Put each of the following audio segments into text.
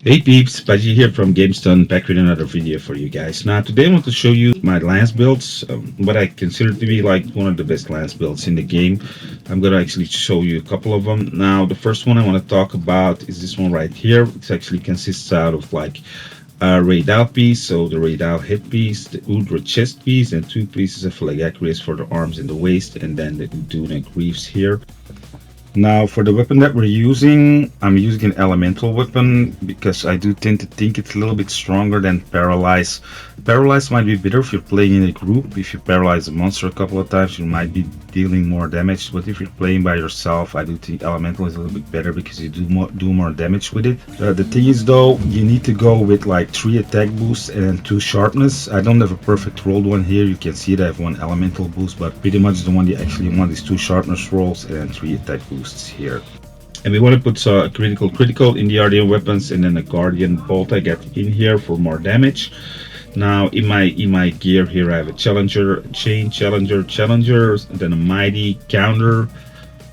Hey peeps, Paji here from Gamestunt, back with another video for you guys. Now today I want to show you my lance builds, what I consider to be like one of the best lance builds in the game. I'm gonna actually show you a couple of them. Now the first one I want to talk about is this one right here. It actually consists out of like a raid out piece, so the raid out hip piece, the Udra chest piece, and two pieces of leg accuracy for the arms and the waist, and then the Duna greaves here. Now for the weapon that we're using, I'm using an elemental weapon because I do tend to think it's a little bit stronger than Paralyze. Paralyze might be better if you're playing in a group. If you paralyze a monster a couple of times, you might be dealing more damage. But if you're playing by yourself, I do think elemental is a little bit better because you do more damage with it. The thing is though, you need to go with like 3 attack boosts and 2 sharpness. I don't have a perfect rolled one here. You can see that I have 1 elemental boost, but pretty much the one you actually want is 2 sharpness rolls and 3 attack boosts here. And we want to put a critical in the RDM weapons, and then a guardian bolt I get in here for more damage. Now in my gear here I have a challenger, chain, challenger, and then a mighty counter,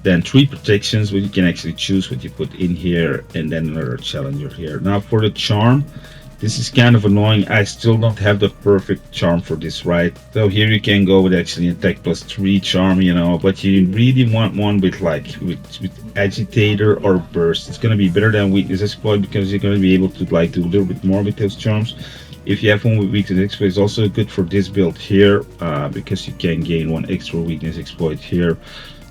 then 3 protections where you can actually choose what you put in here, and then another challenger here. Now for the charm, this is kind of annoying. I still don't have the perfect charm for this, right? So here you can go with actually attack plus 3 charm, you know, but you really want one with like with agitator or burst. It's gonna be better than weakness exploit because you're gonna be able to like do a little bit more with those charms. If you have one with weakness exploit, it's also good for this build here because you can gain 1 extra weakness exploit here.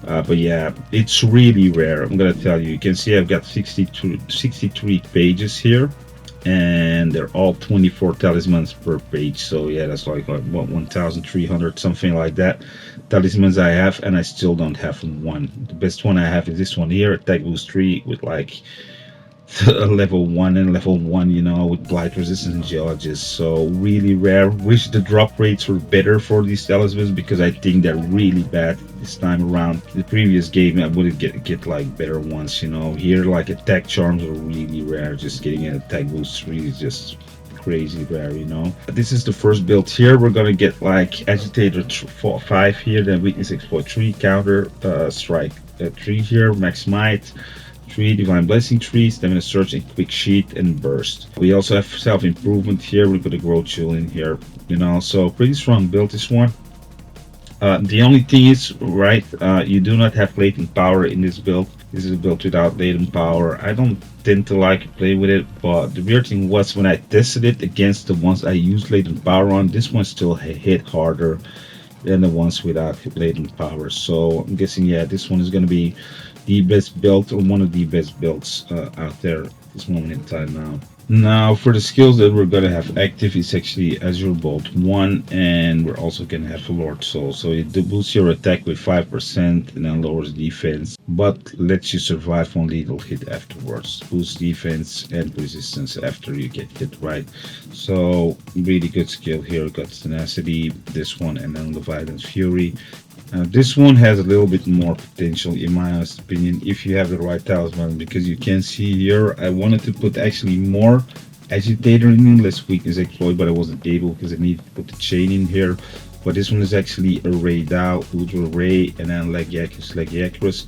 But yeah, it's really rare. I'm gonna tell you. You can see I've got 63 pages here, and they're all 24 talismans per page. So yeah, that's like what 1,300 something like that talismans I have, and I still don't have one. The best one I have is this one here, attack boost 3 with like level 1 and level 1, you know, with blight resistance and geologist. So really rare. Wish the drop rates were better for these talismans because I think they're really bad this time around. The previous game I would get like better ones, you know. Here like attack charms are really rare. Just getting an attack boost 3 is just crazy rare, you know. This is the first build here. We're gonna get like agitator 5 here, then weakness exploit 3, counter strike 3 here, max might 3, divine blessing 3, stamina surge and quick sheet and burst. We also have self-improvement here. We put a growth jewel in here, you know, so pretty strong build this one. The only thing is, right, you do not have latent power in this build. This is a build without latent power. I don't tend to like to play with it, but the weird thing was when I tested it against the ones I used latent power on, this one still hit harder than the ones without latent power. So I'm guessing, yeah, this one is going to be the best build, or one of the best builds out there at this moment in time now. Now for the skills that we're gonna have active is actually Azure Bolt 1, and we're also gonna have Lord Soul. So it boosts your attack with 5% and then lowers defense, but lets you survive one lethal hit afterwards. Boosts defense and resistance after you get hit, right? So really good skill here. Got tenacity, this one, and then Leviathan's Fury. This one has a little bit more potential in my honest opinion if you have the right talisman, because you can see here I wanted to put actually more agitator in, less weakness exploit, but I wasn't able because I needed to put the chain in here. But this one is actually a ray Dow, ultra ray, and then leg accuracy.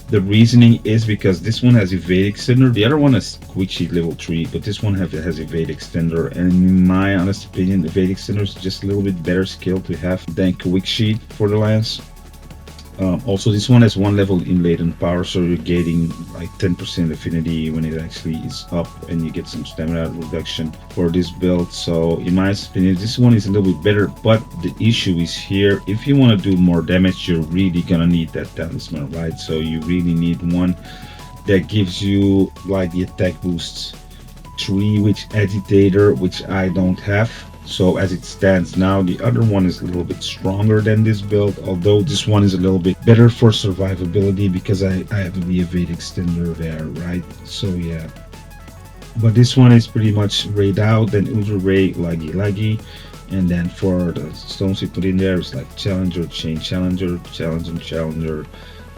The reasoning is because this one has evade extender, the other one has quick sheet level 3, but this one has evade extender, and in my honest opinion evade extender is just a little bit better skill to have than quick sheet for the lance. Also this one has 1 level in latent power, so you're getting like 10% affinity when it actually is up, and you get some stamina reduction for this build. So in my opinion this one is a little bit better, but the issue is here, if you want to do more damage you're really gonna need that talisman, right? So you really need one that gives you like the attack boosts 3 with agitator, which I don't have. So as it stands now, the other one is a little bit stronger than this build, although this one is a little bit better for survivability because I have the evade extender there, right? So yeah, but this one is pretty much rayed out, then ultra ray, laggy, and then for the stones we put in there is like challenger, chain, challenger,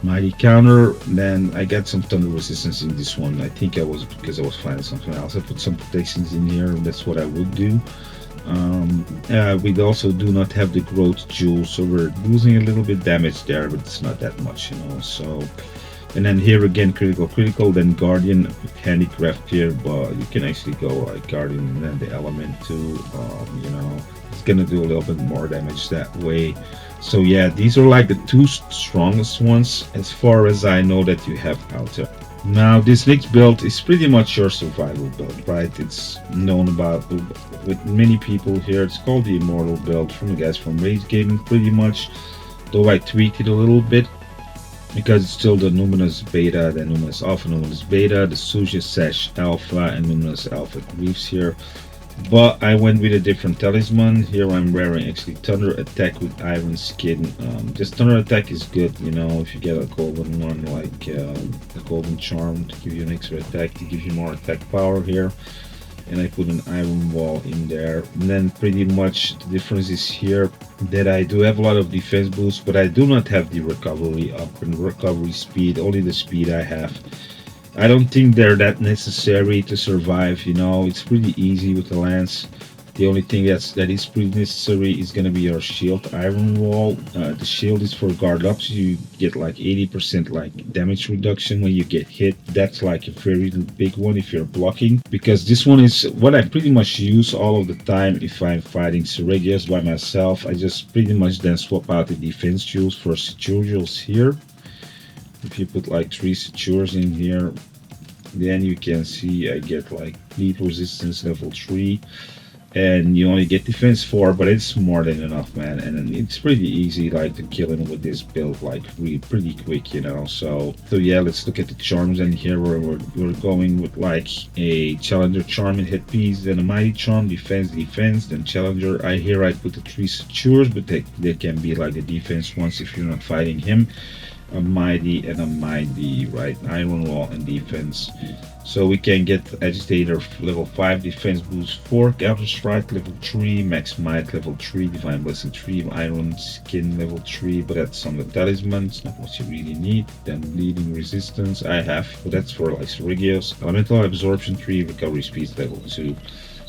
mighty counter. Then I got some thunder resistance in this one. I think I was because I was finding something else. I put some protections in here, and that's what I would do. We also do not have the growth jewel, so we're losing a little bit damage there, but it's not that much, you know. So And then here again, critical, then Guardian, handicraft here, but you can actually go like Guardian and then the element too. You know, it's gonna do a little bit more damage that way. So yeah, these are like the two strongest ones as far as I know that you have out there. Now this next build is pretty much your survival build, right? It's known about with many people here. It's called the Immortal build from the guys from Rage Gaming, pretty much. Though I tweaked it a little bit, because it's still the Numinous Beta, the Numinous Alpha, Numinous Beta, the Suja Sash Alpha, and Numinous Alpha Greaves here. But I went with a different talisman. Here I'm wearing actually Thunder Attack with Iron Skin. This Thunder Attack is good, you know, if you get a golden one like a golden charm to give you an extra attack, to give you more attack power here. And I put an iron wall in there. And then pretty much the difference is here that I do have a lot of defense boosts, but I do not have the recovery up and recovery speed, only the speed I have. I don't think they're that necessary to survive, you know. It's pretty easy with the lance. The only thing that is pretty necessary is going to be your shield iron wall. The shield is for guard up, so you get like 80% like damage reduction when you get hit. That's like a very big one if you're blocking, because this one is what I pretty much use all of the time if I'm fighting Seregios by myself. I just pretty much then swap out the defense jewels for secure jewels here. If you put like 3 secures in here, then you can see I get like bleed resistance level 3. And you only get defense 4, but it's more than enough, man. And it's pretty easy like to kill him with this build, like pretty quick, you know. So yeah, let's look at the charms. And here we're going with like a challenger charm and headpiece, then a mighty charm, defense, then challenger. Here I put the 3 secures, but they can be like the defense ones if you're not fighting him. A mighty and a mighty, right? Iron wall and defense. So we can get agitator level 5, defense boost 4, counter strike level 3, max might level 3, divine blessing 3, iron skin level 3, but that's on the talisman, it's not what you really need. Then bleeding resistance I have, but that's for like Seregios. Elemental absorption 3, recovery speed level 2.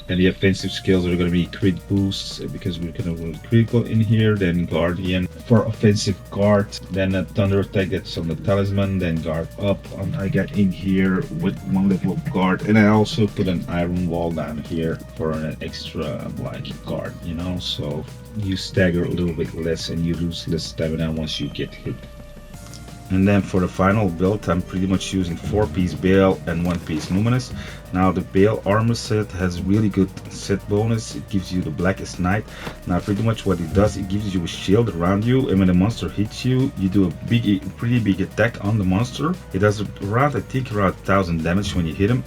And the offensive skills are going to be crit boosts, because we're going to run critical in here. Then Guardian for offensive guard. Then a Thunder Attack, that's on the talisman. Then guard up. I got in here with 1 level of guard. And I also put an iron wall down here for an extra like guard, you know. So you stagger a little bit less and you lose less stamina once you get hit. And then for the final build, I'm pretty much using 4-piece Bale and 1-piece Numinous. Now the Bale armor set has really good set bonus. It gives you the Blackest Night. Now pretty much what it does, it gives you a shield around you, and when the monster hits you, you do a pretty big attack on the monster. It does around, I think, around 1000 damage when you hit him.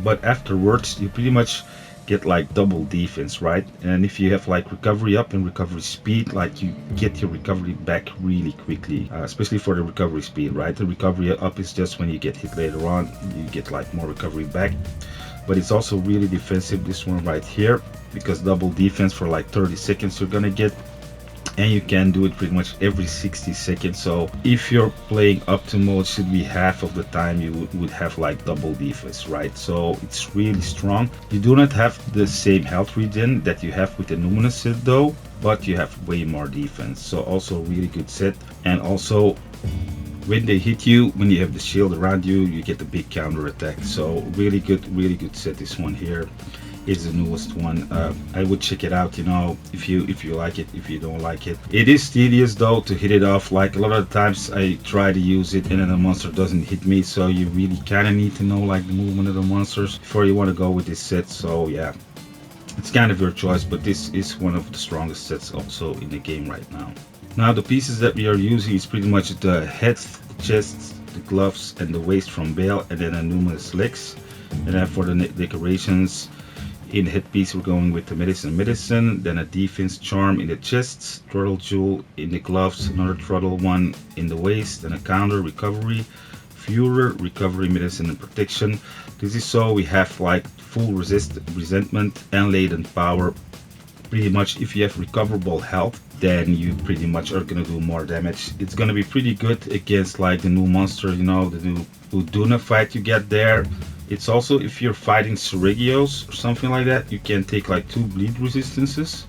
But afterwards, you pretty much get like double defense, right? And if you have like recovery up and recovery speed, like you get your recovery back really quickly, especially for the recovery speed, right? The recovery up is just when you get hit later on, you get like more recovery back. But it's also really defensive, this one right here, because double defense for like 30 seconds you're gonna get, and you can do it pretty much every 60 seconds. So if you're playing optimal, it should be half of the time you would have like double defense, right? So it's really strong. You do not have the same health regen that you have with the Numinous set though, but you have way more defense. So also really good set. And also when they hit you, when you have the shield around you, you get the big counter attack. So really good set. This one here is the newest one. I would check it out, you know, if you like it. If you don't like it, it is tedious though to hit it off. Like a lot of the times I try to use it and then the monster doesn't hit me, so you really kind of need to know like the movement of the monsters before you want to go with this set. So yeah, it's kind of your choice, but this is one of the strongest sets also in the game right now. Now the pieces that we are using is pretty much the head, the chest, the gloves and the waist from Bale, and then a Numinous legs. And then for the decorations, in the headpiece we're going with the medicine, then a defense charm in the chest, throttle jewel in the gloves, another throttle one in the waist, then a counter, recovery, Führer, recovery, medicine and protection. This is so we have like full resentment and latent power. Pretty much if you have recoverable health, then you pretty much are gonna do more damage. It's gonna be pretty good against like the new monster, you know, the new Uduna fight you get there. It's also if you're fighting Seregios or something like that, you can take like 2 bleed resistances.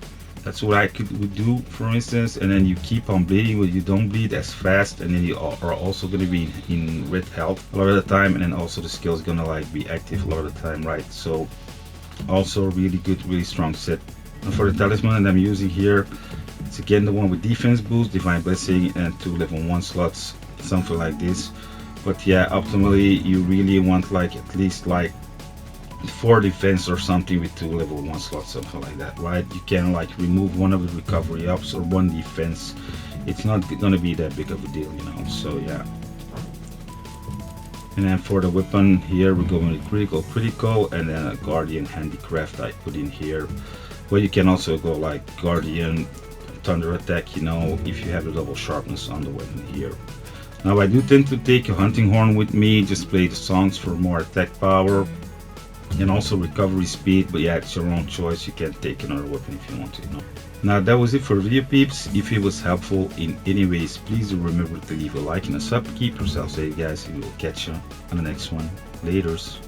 That's what I would do, for instance, and then you keep on bleeding, but you don't bleed as fast, and then you are also going to be in red health a lot of the time, and then also the skill is going to like be active a lot of the time, right? So also really good, really strong set. And for the talisman that I'm using here, it's again the one with defense boost, divine blessing, and 2 level 1 slots, something like this. But yeah, optimally you really want like at least like 4 defense or something with 2 level 1 slots, something like that, right? You can like remove one of the recovery ups or 1 defense. It's not gonna be that big of a deal, you know. So yeah. And then for the weapon here, we're going with critical, and then a guardian handicraft I put in here. But you can also go like guardian thunder attack, you know, if you have the double sharpness on the weapon here. Now I do tend to take a hunting horn with me, just play the songs for more attack power and also recovery speed, but yeah, it's your own choice. You can take another weapon if you want to, you know. Now that was it for the video, peeps. If it was helpful in any ways, please do remember to leave a like and a sub. Keep yourself safe, guys, and we'll catch you on the next one. Laters.